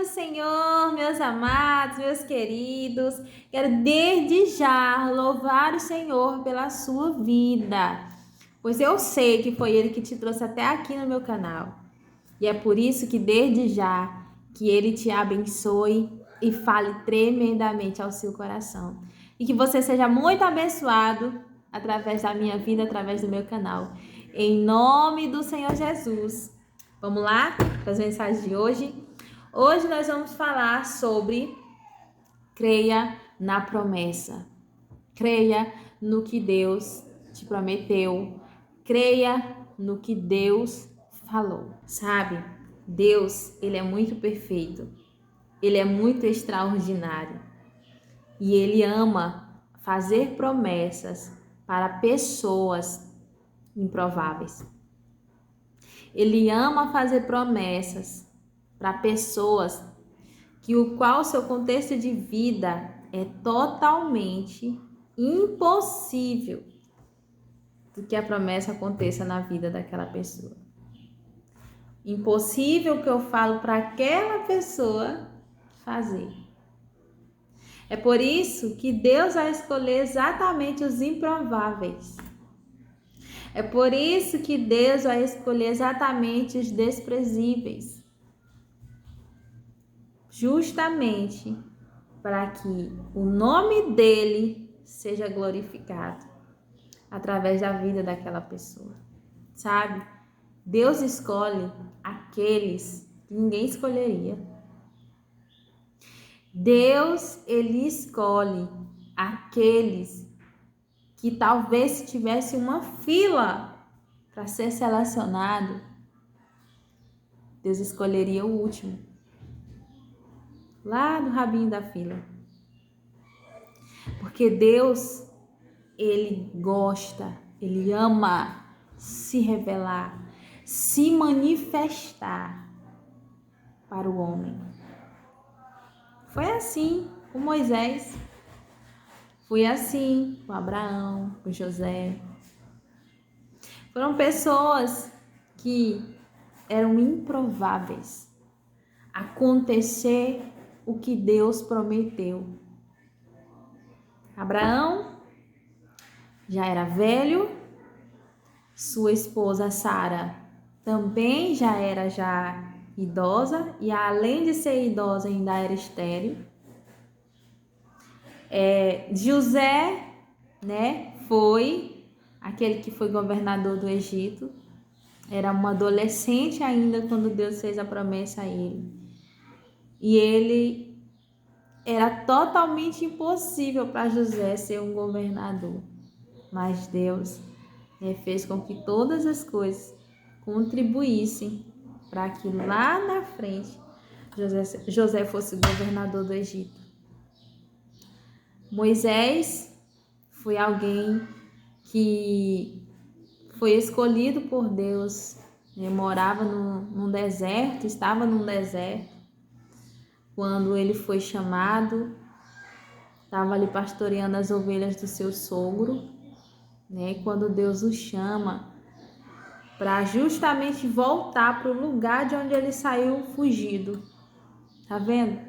Senhor, meus amados, meus queridos. Quero desde já louvar o Senhor pela sua vida, pois eu sei que foi Ele que te trouxe até aqui no meu canal. E é por isso que desde já que Ele te abençoe e fale tremendamente ao seu coração. E que você seja muito abençoado através da minha vida, através do meu canal. Em nome do Senhor Jesus. Vamos lá para as mensagens de hoje? Hoje nós vamos falar sobre creia na promessa. Creia no que Deus te prometeu. Creia no que Deus falou. Sabe? Deus, Ele é muito perfeito. Ele é muito extraordinário. E Ele ama fazer promessas para pessoas improváveis. Ele ama fazer promessas para pessoas que o qual seu contexto de vida é totalmente impossível de que a promessa aconteça na vida daquela pessoa. Impossível que eu falo para aquela pessoa fazer. É por isso que Deus vai escolher exatamente os improváveis. É por isso que Deus vai escolher exatamente os desprezíveis. Justamente para que o nome dele seja glorificado através da vida daquela pessoa. Sabe? Deus escolhe aqueles que ninguém escolheria. Deus, ele escolhe aqueles que talvez se tivesse uma fila para ser selecionado, Deus escolheria o último, lá no rabinho da fila. Porque Deus, ele gosta, ele ama se revelar, se manifestar para o homem. Foi assim com Moisés, foi assim com Abraão, com José. Foram pessoas que eram improváveis acontecer o que Deus prometeu. Abraão já era velho, sua esposa Sara também já era idosa e além de ser idosa ainda era estéril. José, foi aquele que foi governador do Egito. Era um adolescente ainda quando Deus fez a promessa a ele. E ele era totalmente impossível para José ser um governador. Mas Deus fez com que todas as coisas contribuíssem para que lá na frente José fosse governador do Egito. Moisés foi alguém que foi escolhido por Deus, morava num deserto, estava num deserto, quando ele foi chamado, estava ali pastoreando as ovelhas do seu sogro, quando Deus o chama para justamente voltar para o lugar de onde ele saiu fugido. Tá vendo?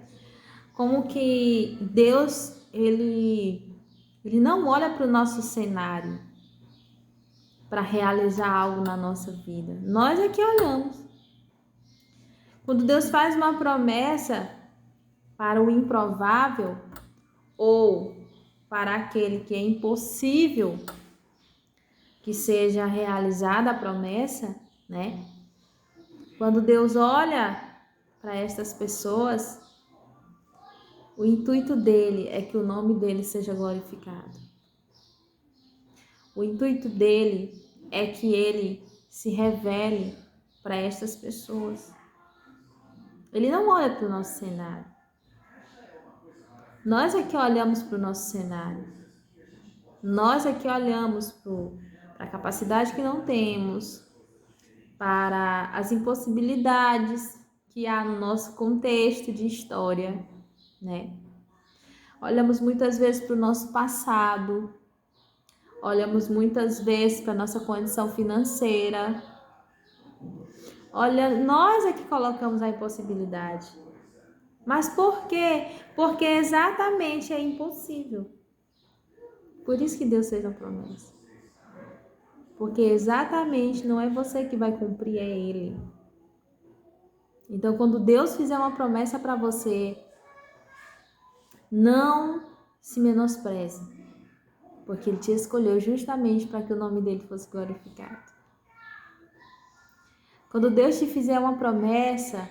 Como que Deus, ele não olha para o nosso cenário para realizar algo na nossa vida. Nós é que olhamos. Quando Deus faz uma promessa para o improvável ou para aquele que é impossível que seja realizada a promessa, Quando Deus olha para estas pessoas, o intuito dele é que o nome dele seja glorificado. O intuito dele é que ele se revele para estas pessoas. Ele não olha para o nosso cenário. Nós é que olhamos para o nosso cenário. Nós é que olhamos para a capacidade que não temos, para as impossibilidades que há no nosso contexto de história, Olhamos muitas vezes para o nosso passado, olhamos muitas vezes para a nossa condição financeira. Olha, nós é que colocamos a impossibilidade. Mas por quê? Porque exatamente é impossível. Por isso que Deus fez a promessa. Porque exatamente não é você que vai cumprir, é Ele. Então, quando Deus fizer uma promessa para você, não se menospreze. Porque Ele te escolheu justamente para que o nome dele fosse glorificado. Quando Deus te fizer uma promessa,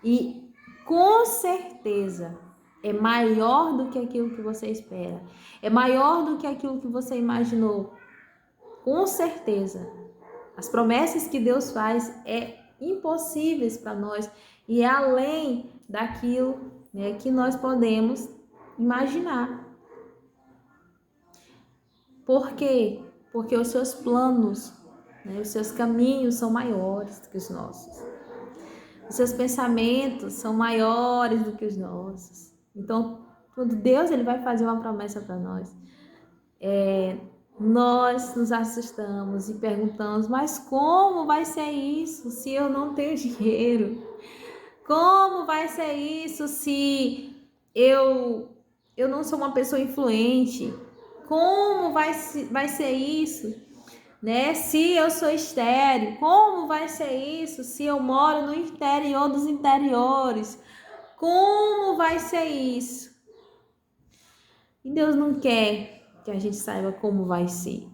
e com certeza é maior do que aquilo que você espera, é maior do que aquilo que você imaginou, com certeza. As promessas que Deus faz é impossíveis para nós e é além daquilo, né, que nós podemos imaginar. Por quê? Porque os seus planos, né, os seus caminhos são maiores do que os nossos. Os seus pensamentos são maiores do que os nossos. Então, quando Deus ele vai fazer uma promessa para nós, nós nos assustamos e perguntamos, mas como vai ser isso se eu não tenho dinheiro? Como vai ser isso se eu não sou uma pessoa influente? Como vai ser isso, né? Se eu sou estéril, como vai ser isso se eu moro no interior dos interiores? Como vai ser isso? E Deus não quer que a gente saiba como vai ser.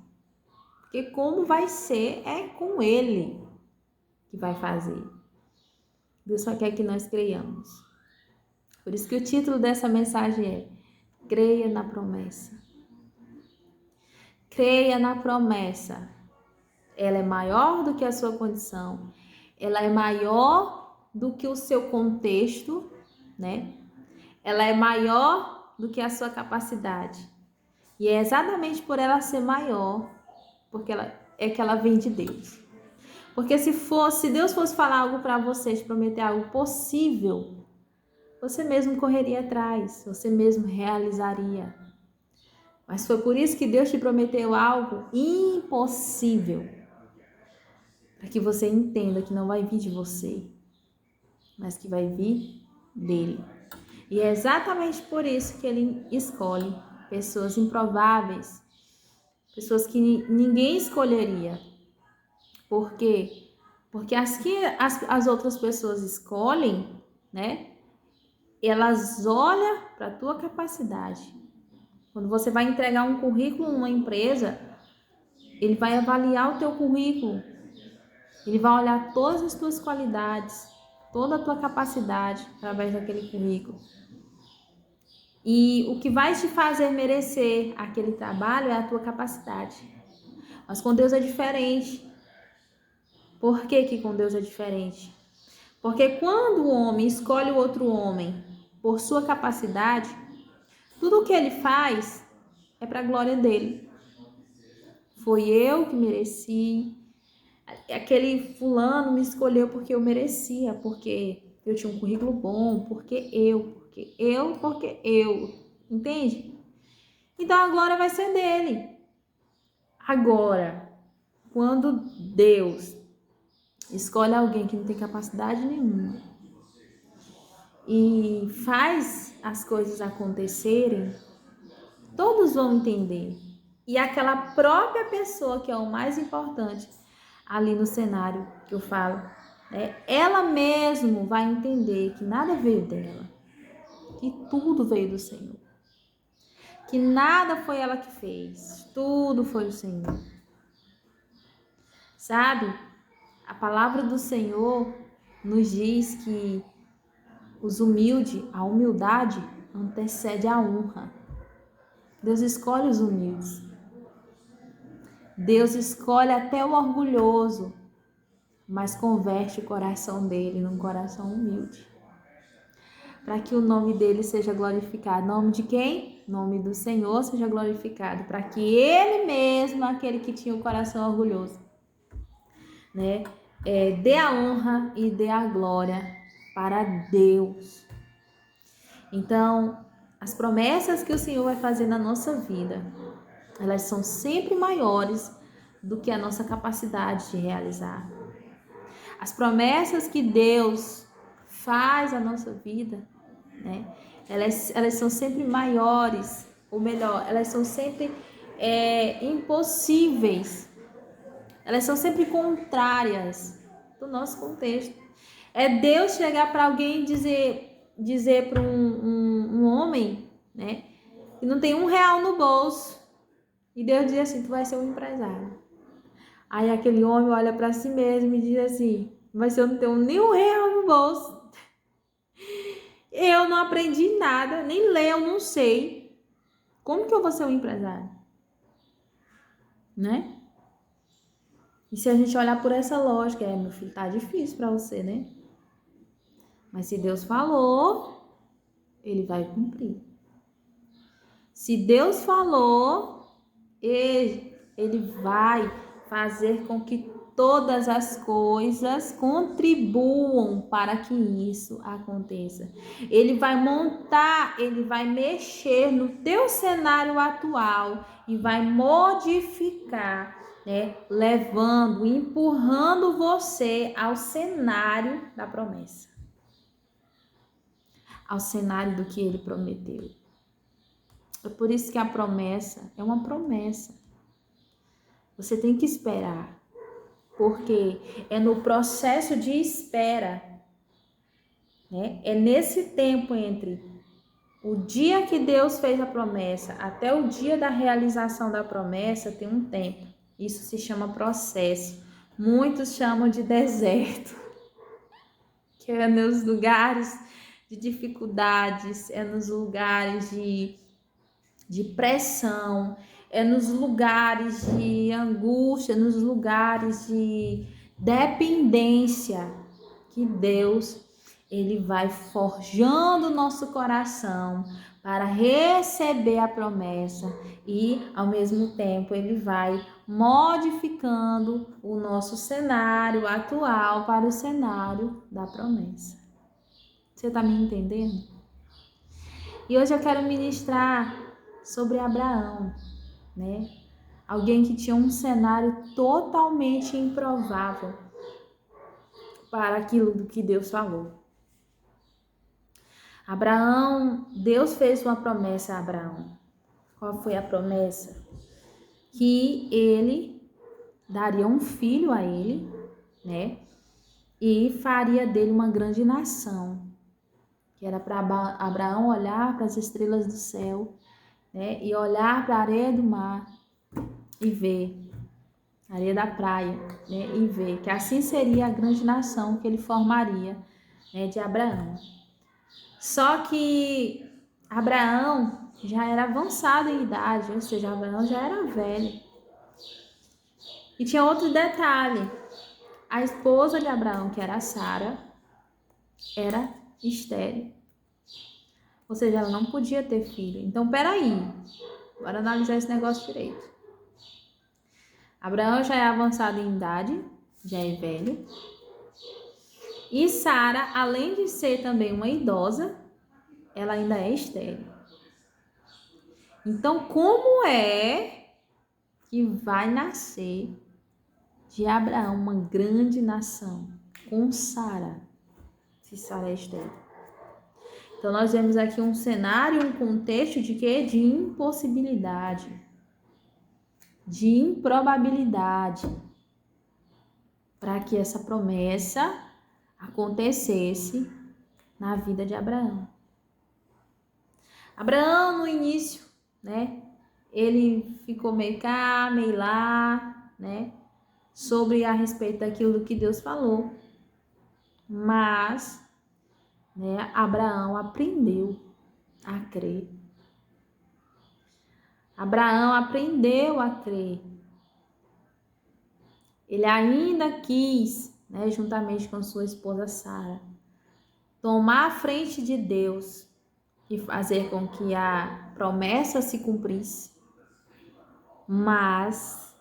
Porque como vai ser é com Ele que vai fazer. Deus só quer que nós creiamos. Por isso que o título dessa mensagem é Creia na promessa. Creia na promessa. Ela é maior do que a sua condição. Ela é maior do que o seu contexto, né? Ela é maior do que a sua capacidade. E é exatamente por ela ser maior, porque ela vem de Deus. Porque se Deus fosse falar algo para você, te prometer algo possível, você mesmo correria atrás, você mesmo realizaria. Mas foi por isso que Deus te prometeu algo impossível. Para que você entenda que não vai vir de você, mas que vai vir dele. E é exatamente por isso que ele escolhe pessoas improváveis, pessoas que ninguém escolheria. Por quê? Porque as que as outras pessoas escolhem, né? Elas olham para a tua capacidade. Quando você vai entregar um currículo numa empresa, ele vai avaliar o teu currículo. Ele vai olhar todas as tuas qualidades, toda a tua capacidade através daquele currículo. E o que vai te fazer merecer aquele trabalho é a tua capacidade. Mas com Deus é diferente. Por que com Deus é diferente? Porque quando o homem escolhe o outro homem por sua capacidade, tudo o que ele faz é para a glória dele. Foi eu que mereci. Aquele fulano me escolheu porque eu merecia, porque eu tinha um currículo bom, porque eu. Entende? Então a glória vai ser dele. Agora, quando Deus escolhe alguém que não tem capacidade nenhuma e faz as coisas acontecerem, todos vão entender. E aquela própria pessoa que é o mais importante ali no cenário que eu falo, ela mesmo vai entender que nada veio dela, que tudo veio do Senhor, que nada foi ela que fez, tudo foi o Senhor. Sabe? A palavra do Senhor nos diz que a humildade antecede a honra. Deus escolhe os humildes. Deus escolhe até o orgulhoso, mas converte o coração dele num coração humilde. Para que o nome dele seja glorificado. Nome de quem? Nome do Senhor seja glorificado. Para que ele mesmo, aquele que tinha o coração orgulhoso, né, dê a honra e dê a glória para Deus. Então, as promessas que o Senhor vai fazer na nossa vida, elas são sempre maiores do que a nossa capacidade de realizar. As promessas que Deus faz na nossa vida né? Elas são sempre maiores, ou melhor, elas são sempre impossíveis. Elas são sempre contrárias do nosso contexto. É Deus chegar para alguém e dizer para um homem, né, que não tem R$ 1 no bolso, e Deus diz assim: tu vai ser um empresário. Aí aquele homem olha para si mesmo e diz assim: mas eu não tenho nem R$ 1 no bolso, eu não aprendi nada, nem ler eu não sei, como que eu vou ser um empresário? Né? E se a gente olhar por essa lógica, meu filho, tá difícil para você, né? Mas se Deus falou, ele vai cumprir. Se Deus falou, ele vai fazer com que todas as coisas contribuam para que isso aconteça. Ele vai montar, ele vai mexer no teu cenário atual e vai modificar, né, levando, empurrando você ao cenário da promessa, ao cenário do que ele prometeu. É por isso que a promessa é uma promessa. Você tem que esperar, porque é no processo de espera, né? É nesse tempo entre o dia que Deus fez a promessa até o dia da realização da promessa, tem um tempo. Isso se chama processo. Muitos chamam de deserto, que é nos lugares de dificuldades, é nos lugares de pressão, é nos lugares de angústia, nos lugares de dependência que Deus, ele vai forjando o nosso coração para receber a promessa e, ao mesmo tempo, ele vai modificando o nosso cenário atual para o cenário da promessa. Você está me entendendo? E hoje eu quero ministrar sobre Abraão, né? Alguém que tinha um cenário totalmente improvável para aquilo do que Deus falou. Abraão, Deus fez uma promessa a Abraão. Qual foi a promessa? Que ele daria um filho a ele, né? E faria dele uma grande nação. Que era para Abraão olhar para as estrelas do céu, né? E olhar para a areia do mar e ver, a areia da praia, né? E ver que assim seria a grande nação que ele formaria, né, de Abraão. Só que Abraão já era avançado em idade, ou seja, Abraão já era velho. E tinha outro detalhe: a esposa de Abraão, que era Sara, era estéril. Ou seja, ela não podia ter filho. Então, peraí, bora analisar esse negócio direito. Abraão já é avançado em idade, já é velho. E Sara, além de ser também uma idosa, ela ainda é estéril. Então, como é que vai nascer de Abraão uma grande nação com Sara, se Sara é estéril? Então, nós vemos aqui um cenário, um contexto de quê? De impossibilidade, de improbabilidade, para que essa promessa acontecesse na vida de Abraão. Abraão, no início, né, ele ficou meio cá, meio lá, né, sobre a respeito daquilo que Deus falou. Mas, né, Abraão aprendeu a crer. Abraão aprendeu a crer. Ele ainda quis, né, juntamente com sua esposa Sara, tomar a frente de Deus e fazer com que a promessa se cumprisse. Mas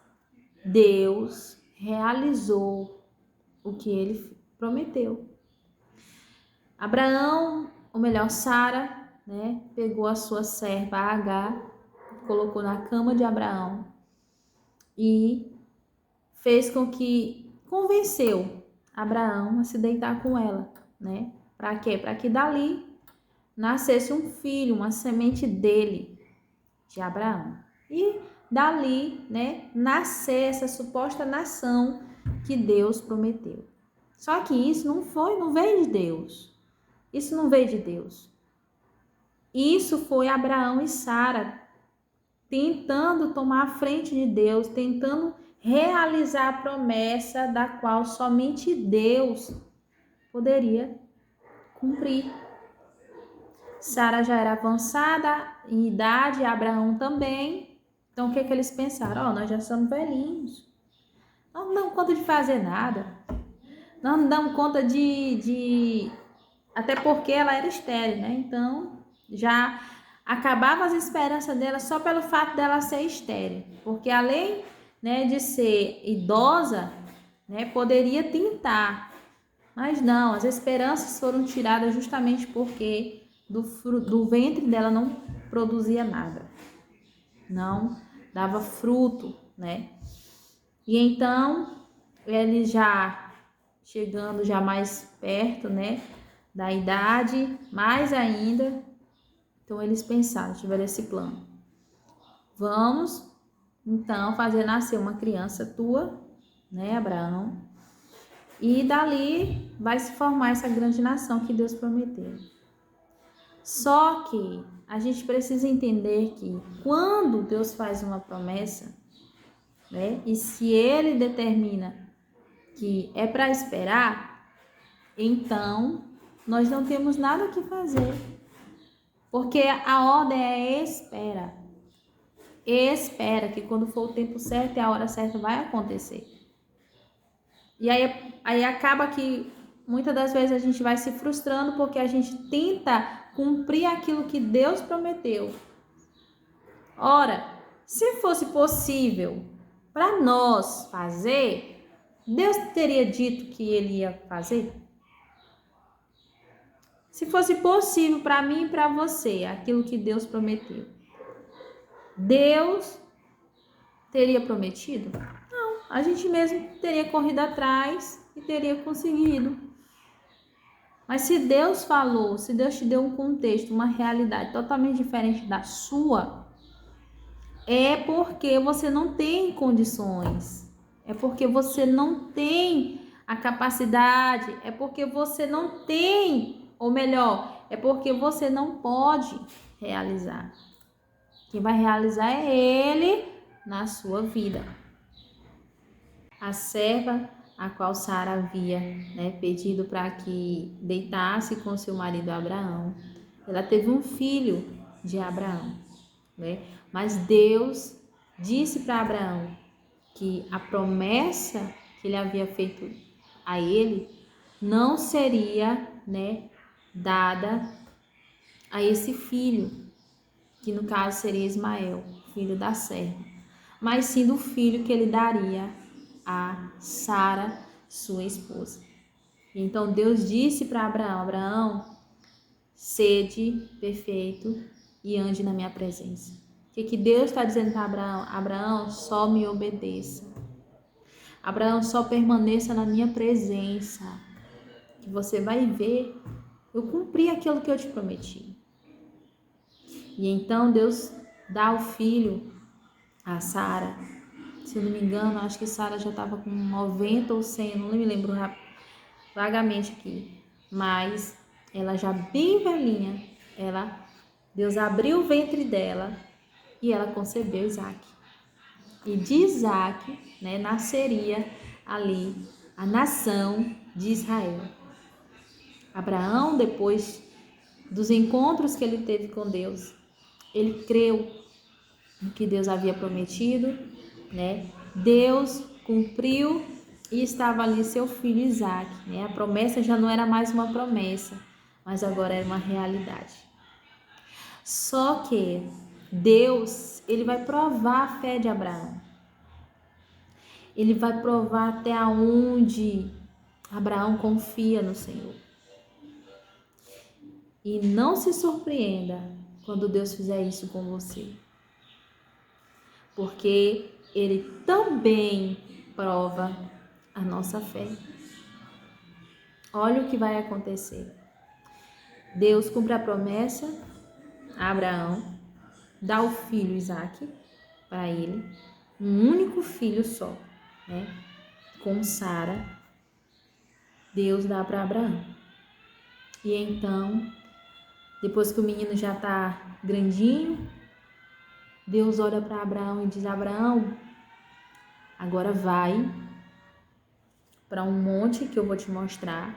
Deus realizou o que ele prometeu. Abraão, ou melhor, Sara, né, pegou a sua serva Agar, colocou na cama de Abraão e fez com que convenceu Abraão a se deitar com ela, né? Para quê? Para que dali nascesse um filho, uma semente dele, de Abraão. E dali, né, nascer essa suposta nação que Deus prometeu. Só que isso não veio de Deus. Isso não veio de Deus. Isso foi Abraão e Sara tentando tomar a frente de Deus, tentando realizar a promessa da qual somente Deus poderia cumprir. Sara já era avançada em idade, Abraão também. Então, o que eles pensaram? Nós já somos velhinhos. Nós não damos conta de fazer nada. Nós não damos conta Até porque ela era estéril, né? Então, já acabava as esperanças dela só pelo fato dela ser estéril. Porque além, né, de ser idosa, né, poderia tentar. Mas não, as esperanças foram tiradas justamente porque do ventre dela não produzia nada. Não dava fruto, né? E então, ele já chegando já mais perto, né, da idade, mais ainda, então eles pensaram, tiveram esse plano. Vamos, então, fazer nascer uma criança tua, né, Abraão, e dali vai se formar essa grande nação que Deus prometeu. Só que a gente precisa entender que quando Deus faz uma promessa, né, e se Ele determina que é para esperar, então nós não temos nada o que fazer, porque a ordem é espera. Espera que quando for o tempo certo e a hora certa vai acontecer. E aí acaba que muitas das vezes a gente vai se frustrando porque a gente tenta cumprir aquilo que Deus prometeu. Ora, se fosse possível para nós fazer, Deus teria dito que Ele ia fazer? Se fosse possível para mim e para você, aquilo que Deus prometeu, Deus teria prometido? Não, a gente mesmo teria corrido atrás e teria conseguido. Mas se Deus falou, se Deus te deu um contexto, uma realidade totalmente diferente da sua, é porque você não tem condições, é porque você não tem a capacidade, é porque você não tem, ou melhor, é porque você não pode realizar. Quem vai realizar é Ele na sua vida. A serva a qual Sara havia, né, pedido para que deitasse com seu marido Abraão, ela teve um filho de Abraão, né? Mas Deus disse para Abraão que a promessa que ele havia feito a ele não seria, né, dada a esse filho, que no caso seria Ismael, filho da serva, mas sim do filho que ele daria a Sara, sua esposa. Então Deus disse para Abraão: Abraão, sede perfeito e ande na minha presença. O que Deus está dizendo para Abraão? Abraão, só me obedeça. Abraão, só permaneça na minha presença, que você vai ver eu cumpri aquilo que eu te prometi. E então Deus dá o filho a Sara. Se eu não me engano, acho que Sara já estava com 90 ou 100, não me lembro vagamente aqui. Mas ela já bem velhinha, Deus abriu o ventre dela e ela concebeu Isaac. E de Isaac, né, nasceria ali a nação de Israel. Abraão, depois dos encontros que ele teve com Deus, ele creu no que Deus havia prometido, né? Deus cumpriu e estava ali seu filho Isaac, né? A promessa já não era mais uma promessa, mas agora era uma realidade. Só que Deus, ele vai provar a fé de Abraão. Ele vai provar até onde Abraão confia no Senhor. E não se surpreenda quando Deus fizer isso com você. Porque Ele também prova a nossa fé. Olha o que vai acontecer. Deus cumpre a promessa a Abraão, dá o filho Isaque para ele, um único filho só, né? Com Sara, Deus dá para Abraão. E então, depois que o menino já está grandinho, Deus olha para Abraão e diz: Abraão, agora vai para um monte que eu vou te mostrar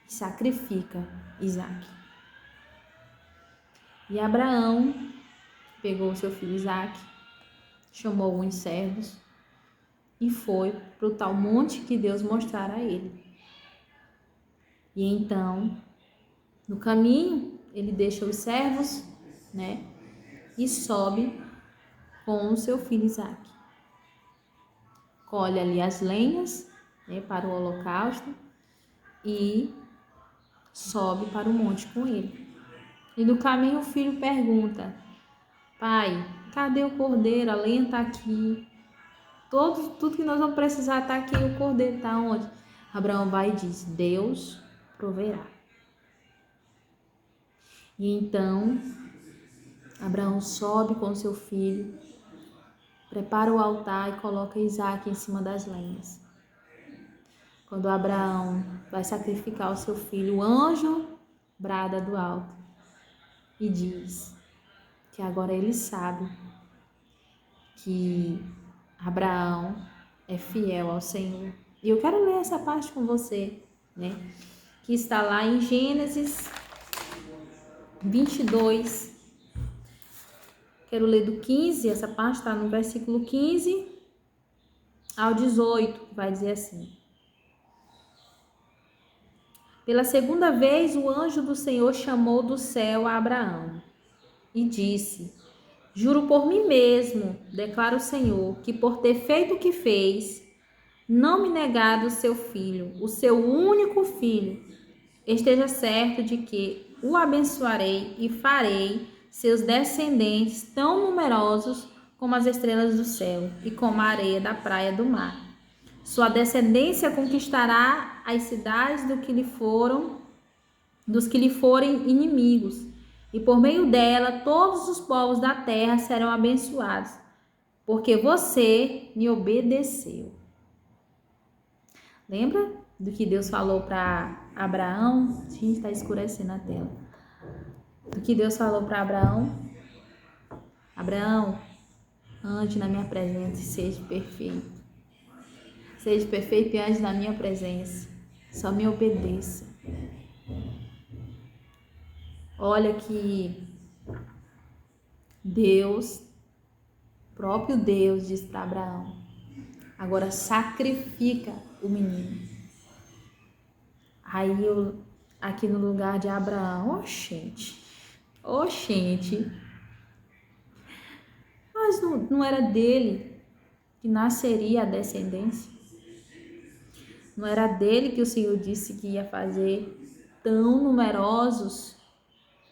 e sacrifica Isaque. E Abraão pegou o seu filho Isaque, chamou alguns servos e foi para o tal monte que Deus mostrara a ele. E então, no caminho, ele deixa os servos, né? E sobe com o seu filho Isaque. Colhe ali as lenhas, né, para o holocausto e sobe para o monte com ele. E no caminho o filho pergunta: pai, cadê o cordeiro? A lenha está aqui. Tudo que nós vamos precisar está aqui. O cordeiro está onde? Abraão vai e diz: Deus proverá. E então Abraão sobe com seu filho, prepara o altar e coloca Isaque em cima das lenhas. Quando Abraão vai sacrificar o seu filho, o anjo brada do alto e diz que agora ele sabe que Abraão é fiel ao Senhor. E eu quero ler essa parte com você, né? Que está lá em Gênesis 22. Quero ler do 15, essa parte está no versículo 15 ao 18, que vai dizer assim: Pela segunda vez o anjo do Senhor chamou do céu a Abraão e disse: Juro por mim mesmo, declara o Senhor, que por ter feito o que fez, não me negado o seu filho, o seu único filho, esteja certo de que o abençoarei e farei seus descendentes tão numerosos como as estrelas do céu e como a areia da praia do mar. Sua descendência conquistará as cidades dos que lhe forem inimigos, e por meio dela todos os povos da terra serão abençoados, porque você me obedeceu. Lembra do que Deus falou para Abraão? A gente está escurecendo a tela. Do que Deus falou para Abraão? Abraão, ande na minha presença e seja perfeito. Seja perfeito e ande na minha presença. Só me obedeça. Olha que Deus, próprio Deus, diz para Abraão: agora sacrifica o menino. Aí eu, aqui no lugar de Abraão, gente, mas não era dele que nasceria a descendência? Não era dele que o Senhor disse que ia fazer tão numerosos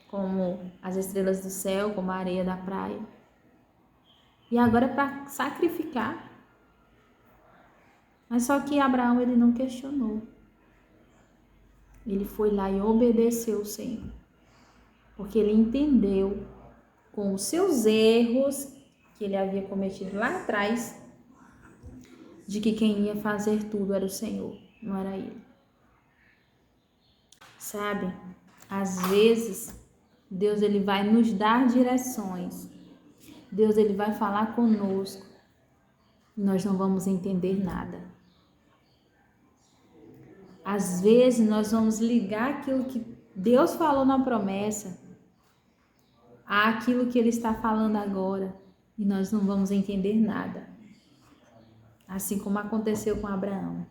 como as estrelas do céu, como a areia da praia? E agora é para sacrificar. Mas só que Abraão, ele não questionou. Ele foi lá e obedeceu o Senhor. Porque ele entendeu com os seus erros que ele havia cometido lá atrás, de que quem ia fazer tudo era o Senhor, não era ele. Sabe, às vezes Deus ele vai nos dar direções. Deus ele vai falar conosco. E nós não vamos entender nada. Às vezes nós vamos ligar aquilo que Deus falou na promessa àquilo que ele está falando agora e nós não vamos entender nada. Assim como aconteceu com Abraão.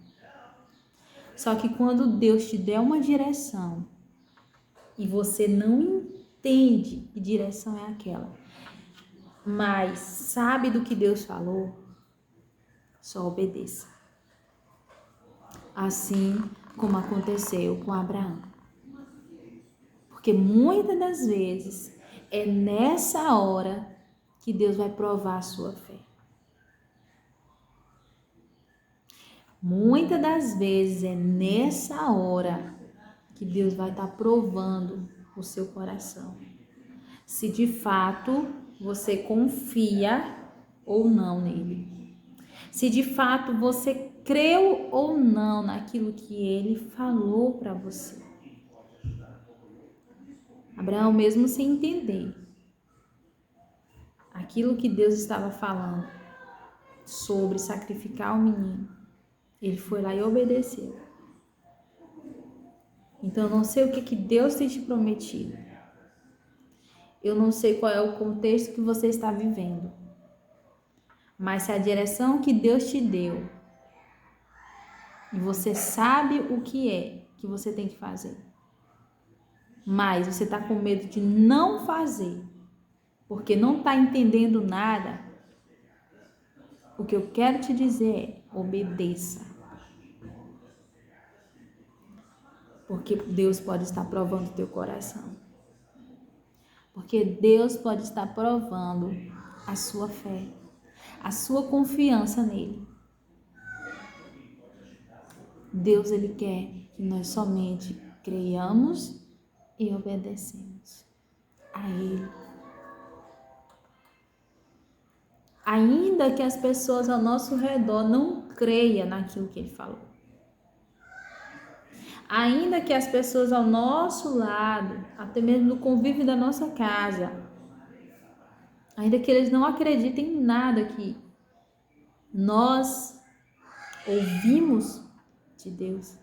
Só que quando Deus te der uma direção e você não entende que direção é aquela, mas sabe do que Deus falou, só obedeça. Assim como aconteceu com Abraão. Porque muitas das vezes é nessa hora que Deus vai provar a sua fé. Muitas das vezes é nessa hora que Deus vai estar provando o seu coração. Se de fato você confia ou não nele. Se de fato você creu ou não naquilo que ele falou para você. Abraão, mesmo sem entender aquilo que Deus estava falando sobre sacrificar o menino, ele foi lá e obedeceu. Então, eu não sei o que Deus tem te prometido. Eu não sei qual é o contexto que você está vivendo. Mas se a direção que Deus te deu, e você sabe o que é que você tem que fazer, mas você está com medo de não fazer, porque não está entendendo nada, o que eu quero te dizer é: obedeça. Porque Deus pode estar provando o teu coração. Porque Deus pode estar provando a sua fé, a sua confiança nele. Deus, ele quer que nós somente creiamos e obedecemos a ele. Ainda que as pessoas ao nosso redor não creiam naquilo que ele falou. Ainda que as pessoas ao nosso lado, até mesmo no convívio da nossa casa, ainda que eles não acreditem em nada que nós ouvimos de Deus,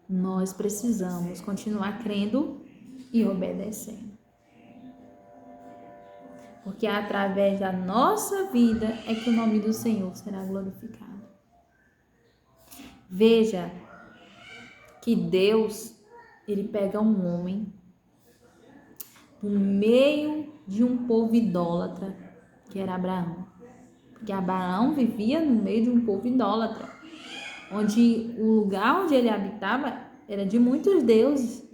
nós precisamos continuar crendo e obedecendo. Porque é através da nossa vida é que o nome do Senhor será glorificado. Veja que Deus, ele pega um homem no meio de um povo idólatra, que era Abraão. Porque Abraão vivia no meio de um povo idólatra, onde o lugar onde ele habitava era de muitos deuses.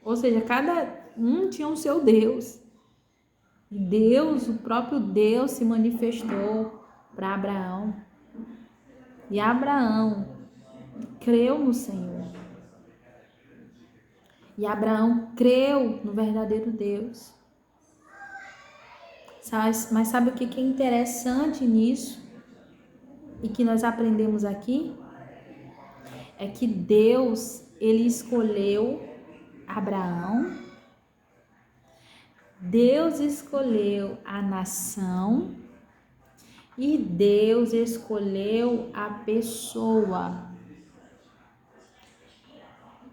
Ou seja, cada um tinha o seu Deus. E Deus, o próprio Deus, se manifestou para Abraão. E Abraão creu no Senhor. E Abraão creu no verdadeiro Deus. Mas sabe o que é interessante nisso? E que nós aprendemos aqui? É que Deus, ele escolheu Abraão. Deus escolheu a nação. E Deus escolheu a pessoa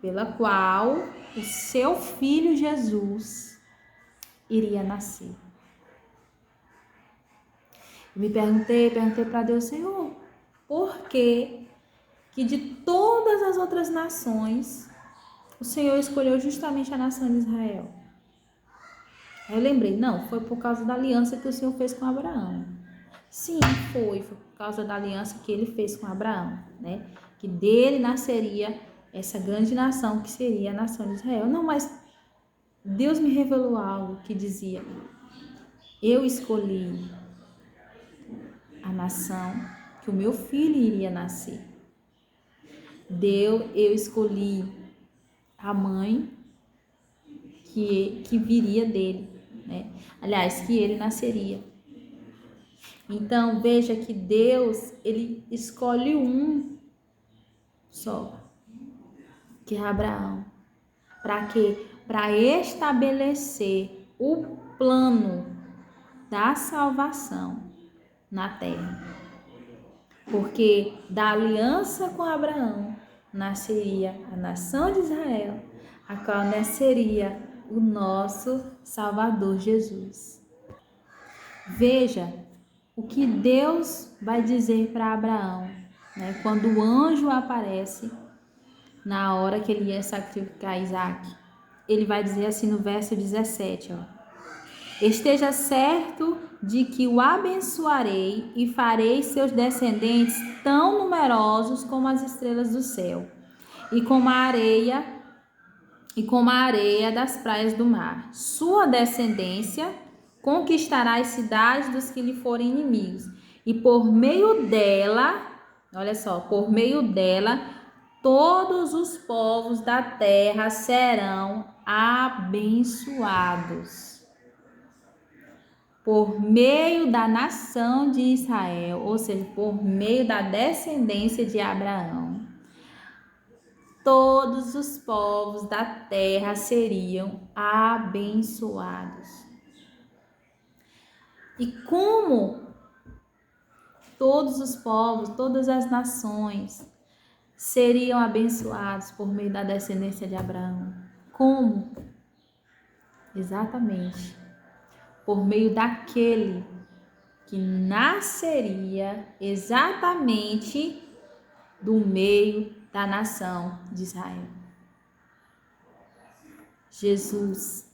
pela qual o seu filho Jesus iria nascer. Me perguntei para Deus: Senhor, por que de todas as outras nações o Senhor escolheu justamente a nação de Israel? Aí eu lembrei, não, foi por causa da aliança que o Senhor fez com Abraão. Sim, foi por causa da aliança que ele fez com Abraão, né? Que dele nasceria essa grande nação que seria a nação de Israel. Não, mas Deus me revelou algo que dizia: eu escolhi a nação que o meu filho iria nascer. Eu escolhi a mãe que viria dele, né? Aliás, que ele nasceria. Então, veja que Deus, ele escolhe um só, que é Abraão. Para quê? Para estabelecer o plano da salvação na terra. Porque da aliança com Abraão nasceria a nação de Israel, a qual nasceria o nosso Salvador Jesus. Veja o que Deus vai dizer para Abraão, né, quando o anjo aparece na hora que ele ia sacrificar Isaac. Ele vai dizer assim no verso 17, esteja certo de que o abençoarei e farei seus descendentes tão numerosos como as estrelas do céu e como a areia das praias do mar. Sua descendência conquistará as cidades dos que lhe forem inimigos, e por meio dela, olha só, por meio dela todos os povos da terra serão abençoados por meio da nação de Israel, ou seja, por meio da descendência de Abraão. Todos os povos da terra seriam abençoados. E como todos os povos, todas as nações seriam abençoados por meio da descendência de Abraão? Como? Exatamente por meio daquele que nasceria exatamente do meio da nação de Israel. Jesus,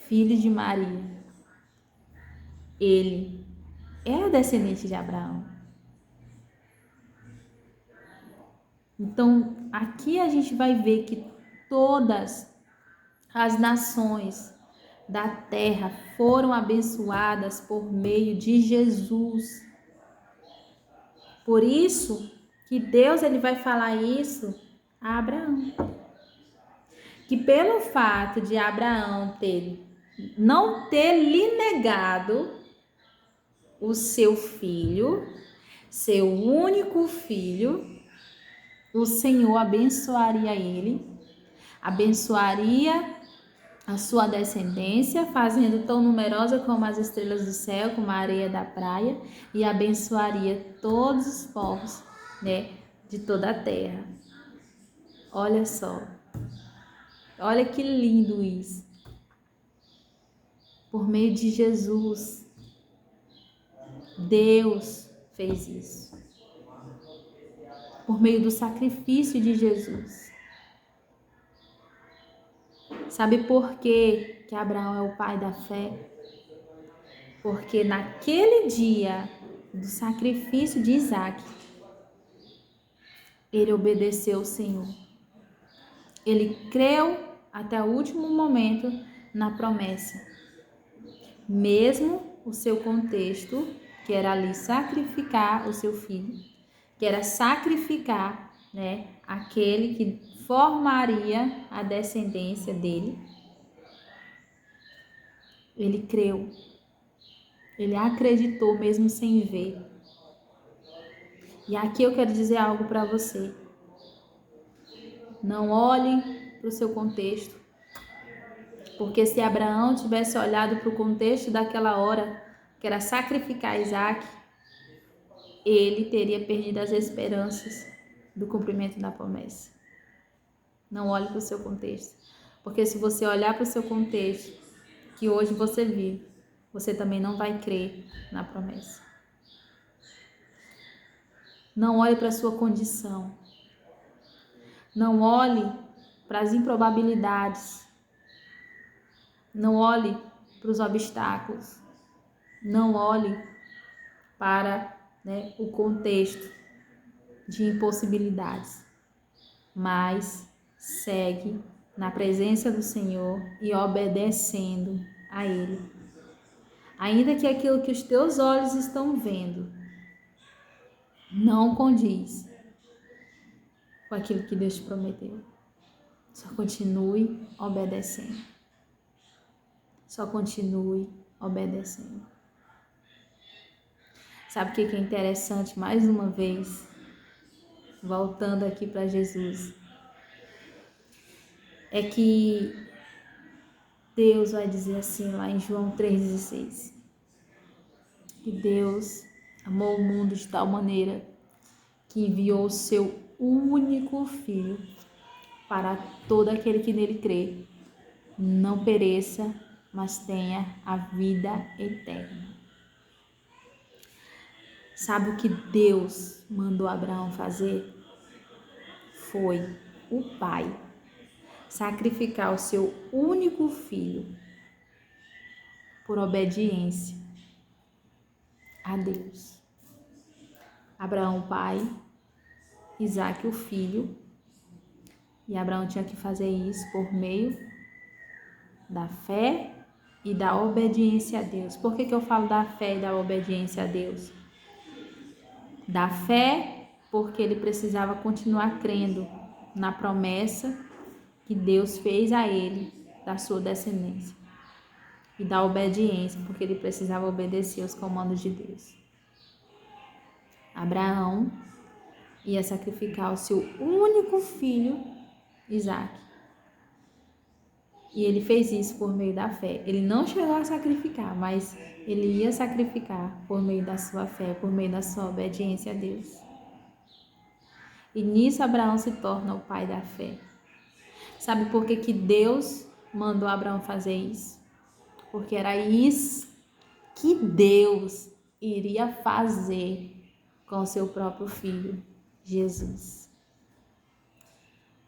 filho de Maria, ele é descendente de Abraão. Então, aqui a gente vai ver que todas as nações da terra foram abençoadas por meio de Jesus. Por isso que Deus ele vai falar isso a Abraão. Que pelo fato de Abraão não ter lhe negado o seu filho, seu único filho, o Senhor abençoaria ele, abençoaria a sua descendência, fazendo tão numerosa como as estrelas do céu, como a areia da praia, e abençoaria todos os povos, de toda a terra. Olha só, olha que lindo isso. Por meio de Jesus, Deus fez isso. Por meio do sacrifício de Jesus. Sabe por quê que Abraão é o pai da fé? Porque naquele dia do sacrifício de Isaac, ele obedeceu ao Senhor. Ele creu até o último momento na promessa. Mesmo o seu contexto, que era ali sacrificar o seu filho, que era sacrificar, aquele que formaria a descendência dele. Ele creu. Ele acreditou mesmo sem ver. E aqui eu quero dizer algo para você. Não olhe para o seu contexto. Porque se Abraão tivesse olhado para o contexto daquela hora, que era sacrificar Isaac, ele teria perdido as esperanças do cumprimento da promessa. Não olhe para o seu contexto. Porque se você olhar para o seu contexto, que hoje você vive, você também não vai crer na promessa. Não olhe para a sua condição. Não olhe para as improbabilidades. Não olhe para os obstáculos. Não olhe para o contexto de impossibilidades. Mas segue na presença do Senhor e obedecendo a Ele. Ainda que aquilo que os teus olhos estão vendo não condiz com aquilo que Deus te prometeu. Só continue obedecendo. Só continue obedecendo. Sabe o que é interessante? Mais uma vez, voltando aqui para Jesus, é que Deus vai dizer assim lá em João 3,16, que Deus amou o mundo de tal maneira que enviou o seu único Filho para todo aquele que nele crê, não pereça, mas tenha a vida eterna. Sabe o que Deus mandou Abraão fazer? Foi o pai sacrificar o seu único filho por obediência a Deus. Abraão o pai, Isaac o filho, e Abraão tinha que fazer isso por meio da fé e da obediência a Deus. Por que eu falo da fé e da obediência a Deus? Da fé porque ele precisava continuar crendo na promessa que Deus fez a ele, da sua descendência, e da obediência, porque ele precisava obedecer aos comandos de Deus. Abraão ia sacrificar o seu único filho, Isaque. E ele fez isso por meio da fé. Ele não chegou a sacrificar, mas ele ia sacrificar por meio da sua fé, por meio da sua obediência a Deus. E nisso Abraão se torna o pai da fé. Sabe por que Deus mandou Abraão fazer isso? Porque era isso que Deus iria fazer com o seu próprio filho, Jesus.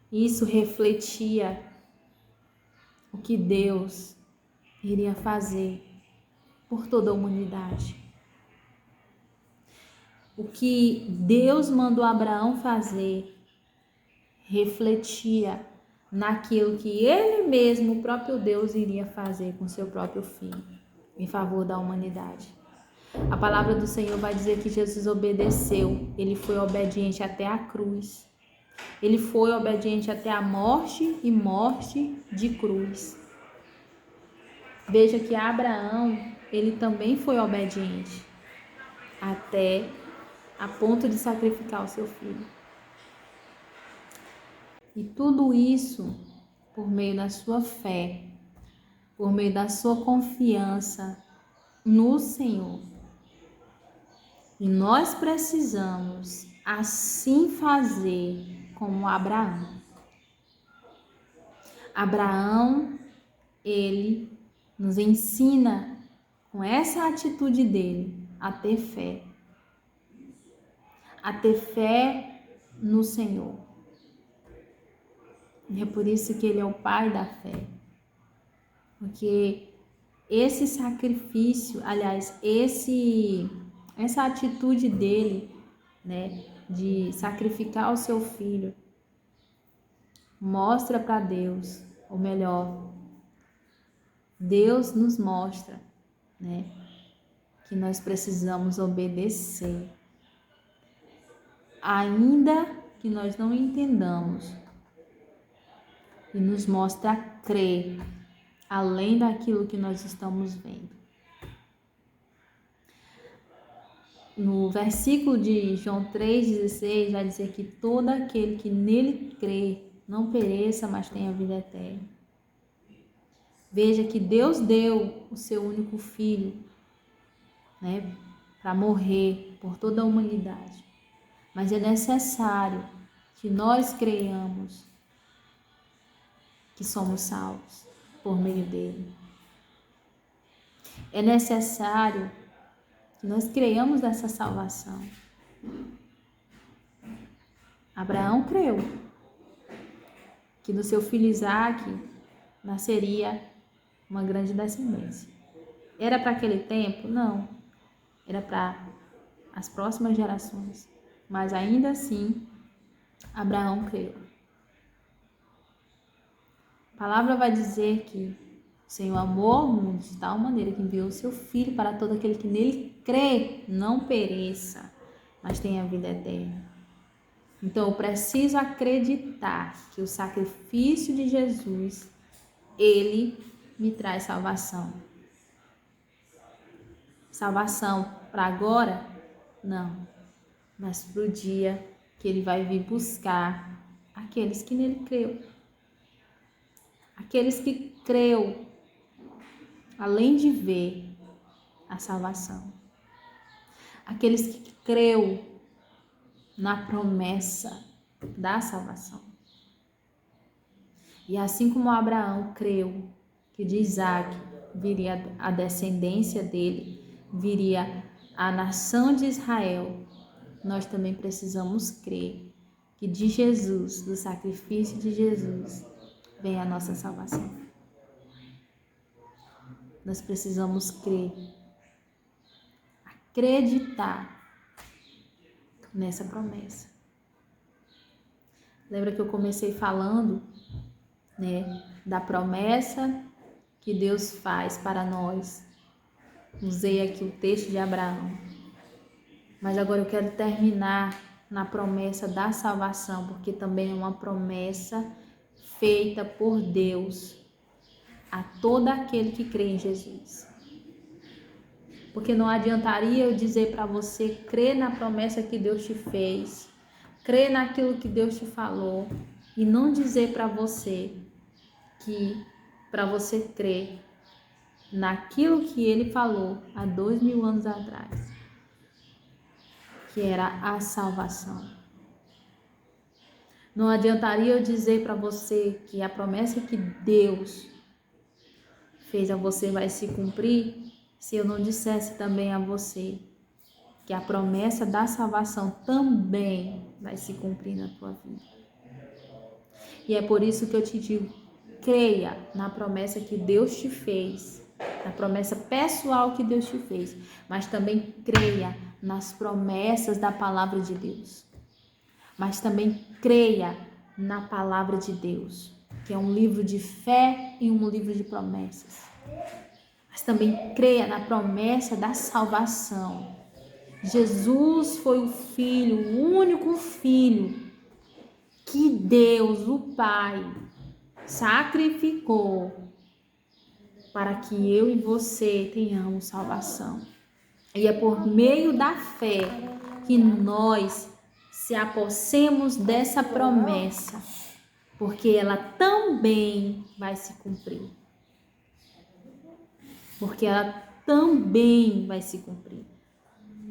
Isso refletia o que Deus iria fazer por toda a humanidade. O que Deus mandou Abraão fazer refletia naquilo que ele mesmo, o próprio Deus, iria fazer com seu próprio filho, em favor da humanidade. A palavra do Senhor vai dizer que Jesus obedeceu, ele foi obediente até a cruz. Ele foi obediente até a morte e morte de cruz. Veja que Abraão, ele também foi obediente até a ponto de sacrificar o seu filho. E tudo isso por meio da sua fé, por meio da sua confiança no Senhor. E nós precisamos assim fazer como Abraão. Abraão, ele nos ensina com essa atitude dele a ter fé. A ter fé no Senhor. E é por isso que ele é o pai da fé. Porque esse sacrifício, aliás, essa atitude dele, né, de sacrificar o seu filho, mostra para Deus, ou melhor, Deus nos mostra, né, que nós precisamos obedecer. Ainda que nós não entendamos, e nos mostra a crer além daquilo que nós estamos vendo. No versículo de João 3,16 vai dizer que todo aquele que nele crê não pereça, mas tenha vida eterna. Veja que Deus deu o seu único filho, né, para morrer por toda a humanidade. Mas é necessário que nós creiamos que somos salvos por meio dele. É necessário que nós creiamos nessa salvação. Abraão creu que do seu filho Isaque nasceria uma grande descendência. Era para aquele tempo? Não. Era para as próximas gerações. Mas ainda assim, Abraão creu. A palavra vai dizer que o Senhor amou ao mundo de tal maneira que enviou o seu Filho para todo aquele que nele crê, não pereça, mas tenha vida eterna. Então eu preciso acreditar que o sacrifício de Jesus, ele me traz salvação. Salvação para agora? Não. Mas para o dia que ele vai vir buscar aqueles que nele creu. Aqueles que creu, além de ver a salvação. Aqueles que creu na promessa da salvação. E assim como Abraão creu que de Isaque viria a descendência dele, viria a nação de Israel, nós também precisamos crer que de Jesus, do sacrifício de Jesus, vem a nossa salvação. Nós precisamos crer, acreditar nessa promessa. Lembra que eu comecei falando, né, da promessa que Deus faz para nós. Usei aqui o texto de Abraão. Mas agora eu quero terminar na promessa da salvação, porque também é uma promessa feita por Deus a todo aquele que crê em Jesus. Porque não adiantaria eu dizer para você crer na promessa que Deus te fez, crer naquilo que Deus te falou, e não dizer para você que para você crer naquilo que Ele falou há 2000 anos atrás, que era a salvação. Não adiantaria eu dizer para você que a promessa que Deus fez a você vai se cumprir, se eu não dissesse também a você que a promessa da salvação também vai se cumprir na tua vida. E é por isso que eu te digo, creia na promessa que Deus te fez, na promessa pessoal que Deus te fez, mas também creia nas promessas da palavra de Deus. Mas também creia na palavra de Deus, que é um livro de fé e um livro de promessas. Mas também creia na promessa da salvação. Jesus foi o Filho, o único Filho que Deus, o Pai, sacrificou para que eu e você tenhamos salvação. E é por meio da fé que nós se apossemos dessa promessa, porque ela também vai se cumprir. Porque ela também vai se cumprir.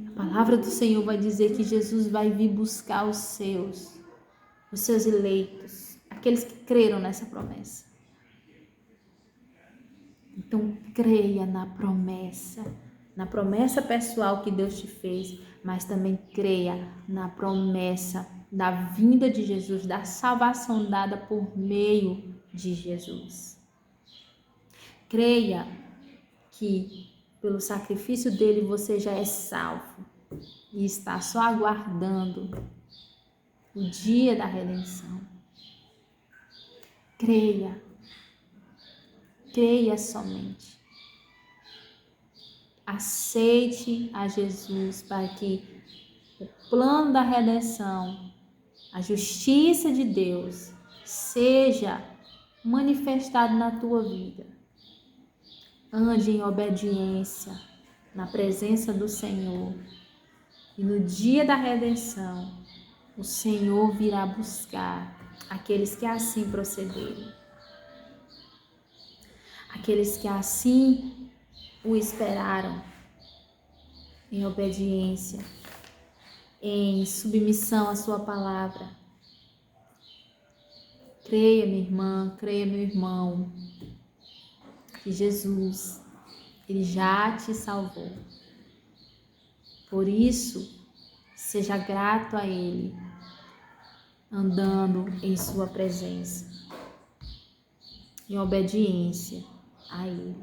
A palavra do Senhor vai dizer que Jesus vai vir buscar os seus eleitos, aqueles que creram nessa promessa. Então, creia na promessa pessoal que Deus te fez, mas também creia na promessa da vinda de Jesus, da salvação dada por meio de Jesus. Creia que pelo sacrifício dele você já é salvo e está só aguardando o dia da redenção. Creia somente. Aceite a Jesus para que o plano da redenção, a justiça de Deus, seja manifestado na tua vida. Ande em obediência na presença do Senhor. E no dia da redenção, o Senhor virá buscar aqueles que assim procederem. Aqueles que assim o esperaram em obediência, em submissão à sua palavra. Creia, minha irmã, creia, meu irmão, que Jesus, ele já te salvou. Por isso, seja grato a ele, andando em sua presença, em obediência a ele.